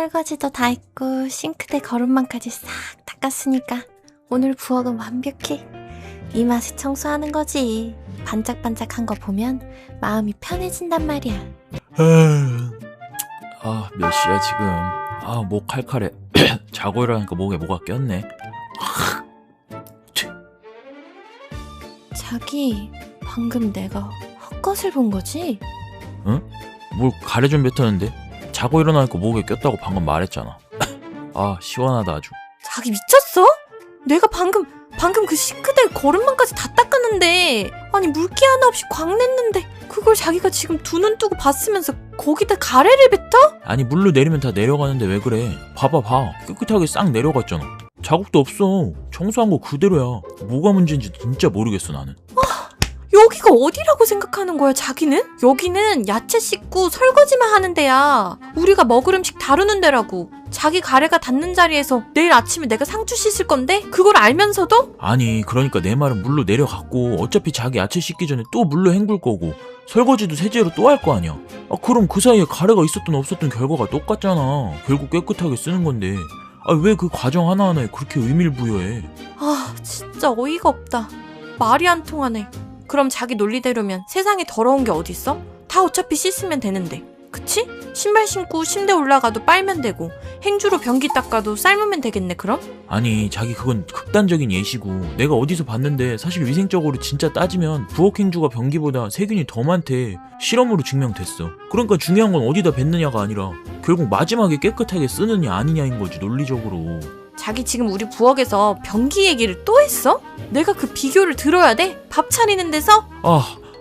설거지도 다 했고 싱크대 거름망까지 싹 닦았으니까 오늘 부엌은 완벽해. 이 맛에 청소하는 거지. 반짝반짝한 거 보면 마음이 편해진단 말이야. 몇 시야 지금? 목 칼칼해. 자고 일어나니까 목에 뭐가 꼈네. 자기, 방금 내가 헛것을 본 거지? 응? 뭘 가래 좀 뱉었는데? 자고 일어나니까 목에 꼈다고 방금 말했잖아. 시원하다 아주. 자기 미쳤어? 내가 방금 그 싱크대 거름망까지 다 닦았는데, 아니 물기 하나 없이 광 냈는데 그걸 자기가 지금 두 눈 뜨고 봤으면서 거기다 가래를 뱉어? 아니 물로 내리면 다 내려가는데 왜 그래? 봐봐. 깨끗하게 싹 내려갔잖아. 자국도 없어. 청소한 거 그대로야. 뭐가 문제인지 진짜 모르겠어 나는. 여기가 어디라고 생각하는 거야 자기는? 여기는 야채 씻고 설거지만 하는 데야. 우리가 먹을 음식 다루는 데라고. 자기 가래가 닿는 자리에서 내일 아침에 내가 상추 씻을 건데 그걸 알면서도? 아니 그러니까 내 말은 물로 내려갔고 어차피 자기 야채 씻기 전에 또 물로 헹굴 거고 설거지도 세제로 또 할 거 아니야. 그럼 그 사이에 가래가 있었든 없었든 결과가 똑같잖아. 결국 깨끗하게 쓰는 건데 왜 그 과정 하나하나에 그렇게 의미를 부여해? 진짜 어이가 없다. 말이 안 통하네. 그럼 자기 논리대로면 세상에 더러운 게 어딨어? 다 어차피 씻으면 되는데. 그치? 신발 신고 침대 올라가도 빨면 되고 행주로 변기 닦아도 삶으면 되겠네 그럼? 아니 자기 그건 극단적인 예시고 내가 어디서 봤는데 사실 위생적으로 진짜 따지면 부엌 행주가 변기보다 세균이 더 많대. 실험으로 증명됐어. 그러니까 중요한 건 어디다 뱉느냐가 아니라 결국 마지막에 깨끗하게 쓰느냐 아니냐인 거지 논리적으로. 자기 지금 우리 부엌에서 변기 얘기를 또 했어? 내가 그 비교를 들어야 돼? 밥 차리는 데서?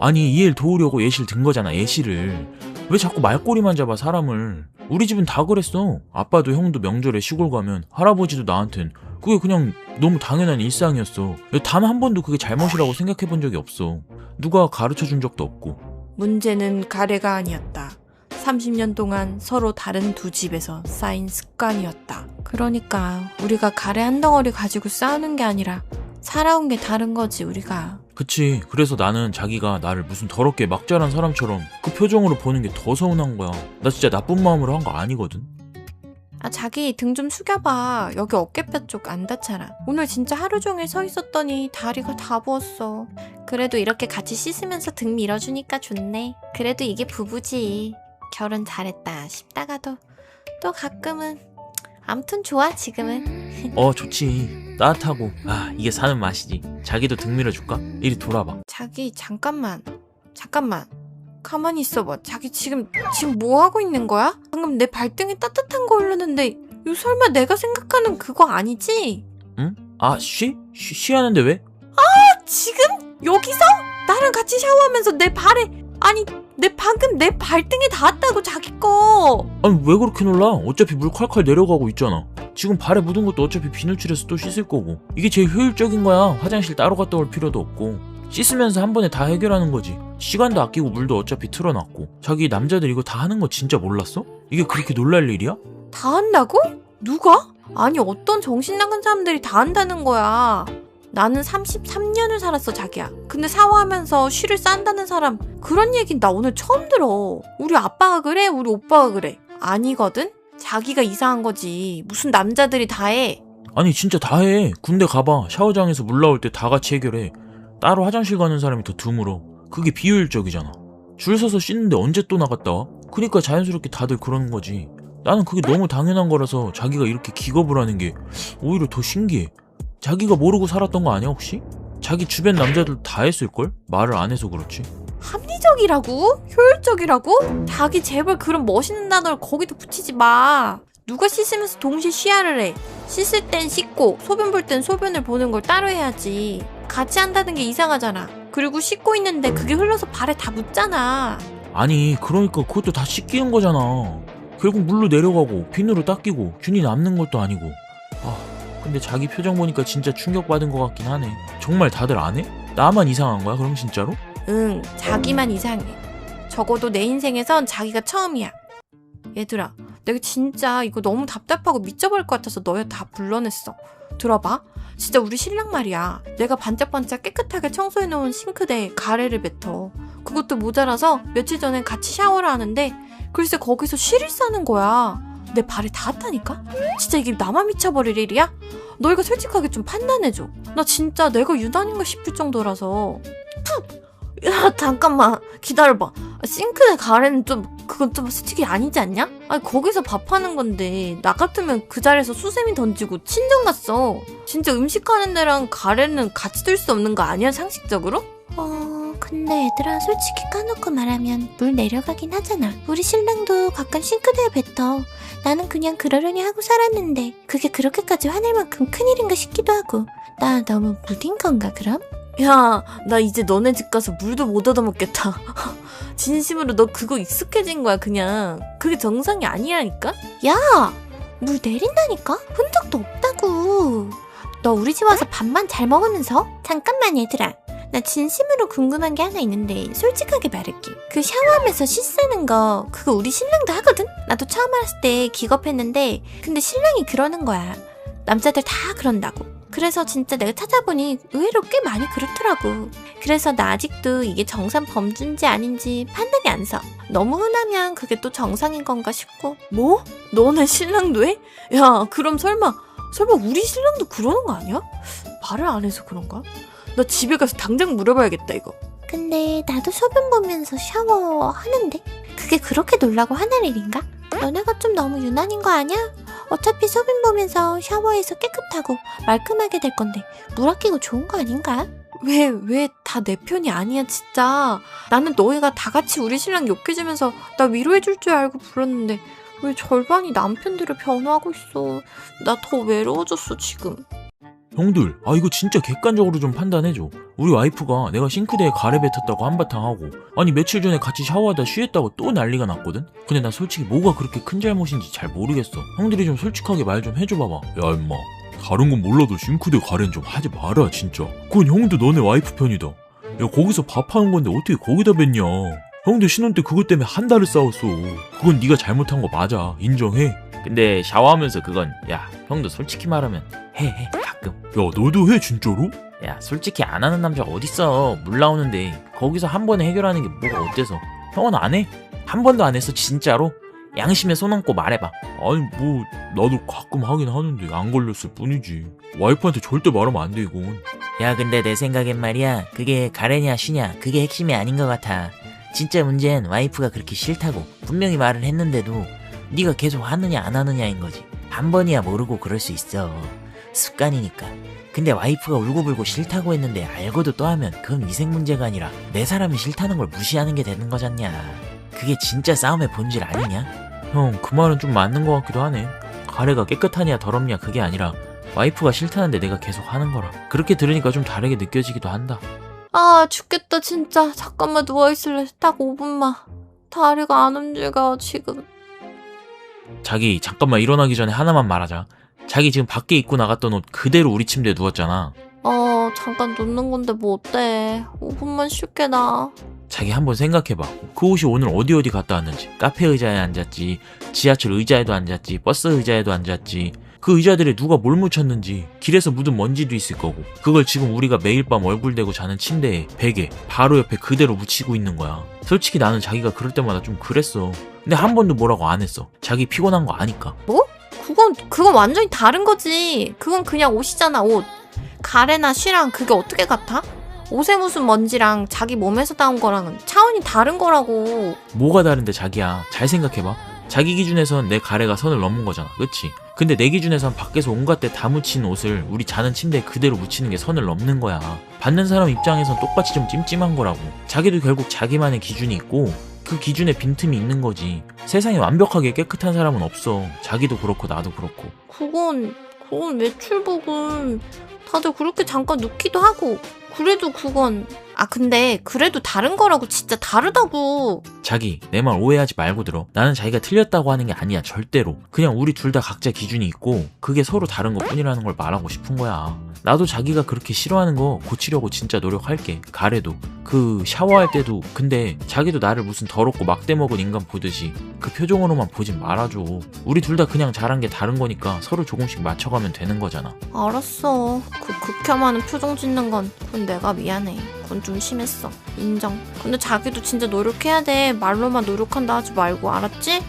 아니 이해를 도우려고 예시를 든 거잖아. 예시를. 왜 자꾸 말꼬리만 잡아 사람을. 우리 집은 다 그랬어. 아빠도 형도 명절에 시골 가면 할아버지도 나한텐 그게 그냥 너무 당연한 일상이었어. 단 한 번도 그게 잘못이라고 생각해 본 적이 없어. 누가 가르쳐 준 적도 없고. 문제는 가래가 아니었다. 30년 동안 서로 다른 두 집에서 쌓인 습관이었다. 그러니까 우리가 가래 한 덩어리 가지고 싸우는 게 아니라 살아온 게 다른 거지 우리가. 그치. 그래서 나는 자기가 나를 무슨 더럽게 막 자란 사람처럼 그 표정으로 보는 게 더 서운한 거야. 나 진짜 나쁜 마음으로 한 거 아니거든. 자기 등 좀 숙여봐. 여기 어깨뼈 쪽 안 다쳐라. 오늘 진짜 하루 종일 서 있었더니 다리가 다 부었어. 그래도 이렇게 같이 씻으면서 등 밀어주니까 좋네. 그래도 이게 부부지. 결혼 잘했다 싶다가도 또 가끔은 암튼 좋아 지금은. 좋지. 따뜻하고 이게 사는 맛이지. 자기도 등 밀어줄까? 이리 돌아봐. 자기 잠깐만 가만히 있어봐. 자기 지금 뭐 하고 있는 거야? 방금 내 발등에 따뜻한 거 흘렀는데 이거 설마 내가 생각하는 그거 아니지? 응? 쉬하는데 왜? 지금? 여기서? 나랑 같이 샤워하면서 내 발에 방금 내 발등에 닿았다고 자기 거. 아니 왜 그렇게 놀라? 어차피 물 콸콸 내려가고 있잖아. 지금 발에 묻은 것도 어차피 비누칠해서 또 씻을 거고. 이게 제일 효율적인 거야. 화장실 따로 갔다 올 필요도 없고. 씻으면서 한 번에 다 해결하는 거지. 시간도 아끼고 물도 어차피 틀어놨고. 자기 남자들 이거 다 하는 거 진짜 몰랐어? 이게 그렇게 놀랄 일이야? 다 한다고? 누가? 아니 어떤 정신 나간 사람들이 다 한다는 거야. 나는 33년을 살았어 자기야. 근데 샤워하면서 쉬를 싼다는 사람 그런 얘긴 나 오늘 처음 들어. 우리 아빠가 그래? 우리 오빠가 그래? 아니거든? 자기가 이상한 거지. 무슨 남자들이 다 해. 아니 진짜 다 해. 군대 가봐. 샤워장에서 물 나올 때 다 같이 해결해. 따로 화장실 가는 사람이 더 드물어. 그게 비효율적이잖아. 줄 서서 씻는데 언제 또 나갔다 와? 그러니까 자연스럽게 다들 그러는 거지. 나는 그게 너무 당연한 거라서 자기가 이렇게 기겁을 하는 게 오히려 더 신기해. 자기가 모르고 살았던 거 아니야 혹시? 자기 주변 남자들 다 했을걸? 말을 안 해서 그렇지. 합리적이라고? 효율적이라고? 자기 제발 그런 멋있는 단어를 거기다 붙이지 마. 누가 씻으면서 동시에 쉬야를 해. 씻을 땐 씻고 소변 볼 땐 소변을 보는 걸 따로 해야지. 같이 한다는 게 이상하잖아. 그리고 씻고 있는데 그게 흘러서 발에 다 묻잖아. 아니 그러니까 그것도 다 씻기는 거잖아. 결국 물로 내려가고 비누로 닦이고 균이 남는 것도 아니고. 근데 자기 표정 보니까 진짜 충격받은 것 같긴 하네. 정말 다들 안 해? 나만 이상한 거야 그럼 진짜로? 응, 자기만 이상해. 적어도 내 인생에선 자기가 처음이야. 얘들아, 내가 진짜 이거 너무 답답하고 미쳐버릴 것 같아서 너희 다 불러냈어. 들어봐. 진짜 우리 신랑 말이야. 내가 반짝반짝 깨끗하게 청소해놓은 싱크대에 가래를 뱉어. 그것도 모자라서 며칠 전에 같이 샤워를 하는데 글쎄 거기서 쉬를 싸는 거야. 내 발에 닿았다니까? 진짜 이게 나만 미쳐버릴 일이야? 너희가 솔직하게 좀 판단해줘. 나 진짜 내가 유난인가 싶을 정도라서. 푹! 야, 잠깐만. 기다려봐. 싱크대 가래는 그건 좀 솔직히 아니지 않냐? 아니, 거기서 밥하는 건데, 나 같으면 그 자리에서 수세미 던지고 친정 갔어. 진짜 음식하는 데랑 가래는 같이 둘 수 없는 거 아니야, 상식적으로? 근데 얘들아, 솔직히 까놓고 말하면 물 내려가긴 하잖아. 우리 신랑도 가끔 싱크대에 뱉어. 나는 그냥 그러려니 하고 살았는데 그게 그렇게까지 화낼 만큼 큰일인가 싶기도 하고. 나 너무 무딘 건가 그럼? 야, 나 이제 너네 집 가서 물도 못 얻어먹겠다. 진심으로 너 그거 익숙해진 거야 그냥. 그게 정상이 아니라니까? 야! 물 내린다니까? 흔적도 없다고. 너 우리 집 와서 밥만 잘 먹으면서? 잠깐만 얘들아. 나 진심으로 궁금한 게 하나 있는데 솔직하게 말할게. 그 샤워하면서 씻는 거 그거 우리 신랑도 하거든? 나도 처음 알았을 때 기겁했는데 근데 신랑이 그러는 거야. 남자들 다 그런다고. 그래서 진짜 내가 찾아보니 의외로 꽤 많이 그렇더라고. 그래서 나 아직도 이게 정상 범주인지 아닌지 판단이 안 서. 너무 흔하면 그게 또 정상인 건가 싶고. 뭐? 너네 신랑도 해? 야, 그럼 설마 우리 신랑도 그러는 거 아니야? 말을 안 해서 그런가? 나 집에 가서 당장 물어봐야겠다 이거. 근데 나도 소변 보면서 샤워하는데 그게 그렇게 놀라고 화낼 일인가? 너네가 좀 너무 유난인 거 아니야? 어차피 소변 보면서 샤워해서 깨끗하고 말끔하게 될 건데 물 아끼고 좋은 거 아닌가? 왜 다 내 편이 아니야 진짜. 나는 너희가 다 같이 우리 신랑 욕해주면서 나 위로해줄 줄 알고 불렀는데 왜 절반이 남편들을 변호하고 있어. 나 더 외로워졌어 지금. 형들, 이거 진짜 객관적으로 좀 판단해줘. 우리 와이프가 내가 싱크대에 가래 뱉었다고 한바탕 하고, 아니 며칠 전에 같이 샤워하다 쉬했다고 또 난리가 났거든? 근데 나 솔직히 뭐가 그렇게 큰 잘못인지 잘 모르겠어. 형들이 좀 솔직하게 말 좀 해줘봐봐. 야 임마, 다른 건 몰라도 싱크대 가래는 좀 하지 마라 진짜. 그건 형도 너네 와이프 편이다. 야, 거기서 밥하는 건데 어떻게 거기다 뱉냐. 형들 신혼 때 그것 때문에 한 달을 싸웠어. 그건 네가 잘못한 거 맞아, 인정해. 근데 샤워하면서 그건 야 형도 솔직히 말하면 해 가끔. 야 너도 해 진짜로? 야 솔직히 안 하는 남자가 어딨어. 물 나오는데 거기서 한 번에 해결하는 게 뭐가 어때서. 형은 안 해? 한 번도 안 했어 진짜로? 양심에 손 얹고 말해봐. 아니 뭐 나도 가끔 하긴 하는데 안 걸렸을 뿐이지. 와이프한테 절대 말하면 안 돼 이건. 야 근데 내 생각엔 말이야 그게 가래냐 쉬냐 그게 핵심이 아닌 것 같아. 진짜 문제는 와이프가 그렇게 싫다고 분명히 말을 했는데도 네가 계속 하느냐 안 하느냐인 거지. 한 번이야 모르고 그럴 수 있어. 습관이니까. 근데 와이프가 울고불고 싫다고 했는데 알고도 또 하면 그건 위생 문제가 아니라 내 사람이 싫다는 걸 무시하는 게 되는 거잖냐. 그게 진짜 싸움의 본질 아니냐? 형, 그 말은 좀 맞는 것 같기도 하네. 가래가 깨끗하냐 더럽냐 그게 아니라 와이프가 싫다는데 내가 계속 하는 거라. 그렇게 들으니까 좀 다르게 느껴지기도 한다. 아, 죽겠다 진짜. 잠깐만 누워있을래. 딱 5분만. 다리가 안 움직여 지금. 자기 잠깐만 일어나기 전에 하나만 말하자. 자기 지금 밖에 입고 나갔던 옷 그대로 우리 침대에 누웠잖아. 잠깐 놓는 건데 뭐 어때. 5분만 쉴게 나. 자기 한번 생각해봐. 그 옷이 오늘 어디 갔다 왔는지. 카페 의자에 앉았지, 지하철 의자에도 앉았지, 버스 의자에도 앉았지. 그 의자들에 누가 뭘 묻혔는지, 길에서 묻은 먼지도 있을 거고, 그걸 지금 우리가 매일 밤 얼굴 대고 자는 침대에, 베개, 바로 옆에 그대로 묻히고 있는 거야. 솔직히 나는 자기가 그럴 때마다 좀 그랬어. 근데 한 번도 뭐라고 안 했어. 자기 피곤한 거 아니까. 뭐? 그건 완전히 다른 거지. 그건 그냥 옷이잖아, 옷. 가래나 쉬랑 그게 어떻게 같아? 옷에 무슨 먼지랑 자기 몸에서 나온 거랑은 차원이 다른 거라고. 뭐가 다른데 자기야. 잘 생각해봐. 자기 기준에선 내 가래가 선을 넘은 거잖아. 그치? 근데 내 기준에선 밖에서 온갖 데 다 묻힌 옷을 우리 자는 침대에 그대로 묻히는 게 선을 넘는 거야. 받는 사람 입장에선 똑같이 좀 찜찜한 거라고. 자기도 결국 자기만의 기준이 있고 그 기준에 빈틈이 있는 거지. 세상에 완벽하게 깨끗한 사람은 없어. 자기도 그렇고 나도 그렇고. 그건 외출복은 다들 그렇게 잠깐 눕기도 하고. 그래도 그건 근데 그래도 다른 거라고. 진짜 다르다고. 자기 내 말 오해하지 말고 들어. 나는 자기가 틀렸다고 하는 게 아니야 절대로. 그냥 우리 둘 다 각자 기준이 있고 그게 서로 다른 것 뿐이라는 걸 말하고 싶은 거야. 나도 자기가 그렇게 싫어하는 거 고치려고 진짜 노력할게. 가래도 그 샤워할 때도. 근데 자기도 나를 무슨 더럽고 막대 먹은 인간 보듯이 그 표정으로만 보진 말아줘. 우리 둘 다 그냥 잘한 게 다른 거니까 서로 조금씩 맞춰가면 되는 거잖아. 알았어. 그 극혐하는 표정 짓는 건 그건 내가 미안해. 그건 좀 심했어. 인정. 근데 자기도 진짜 노력해야 돼. 말로만 노력한다 하지 말고. 알았지?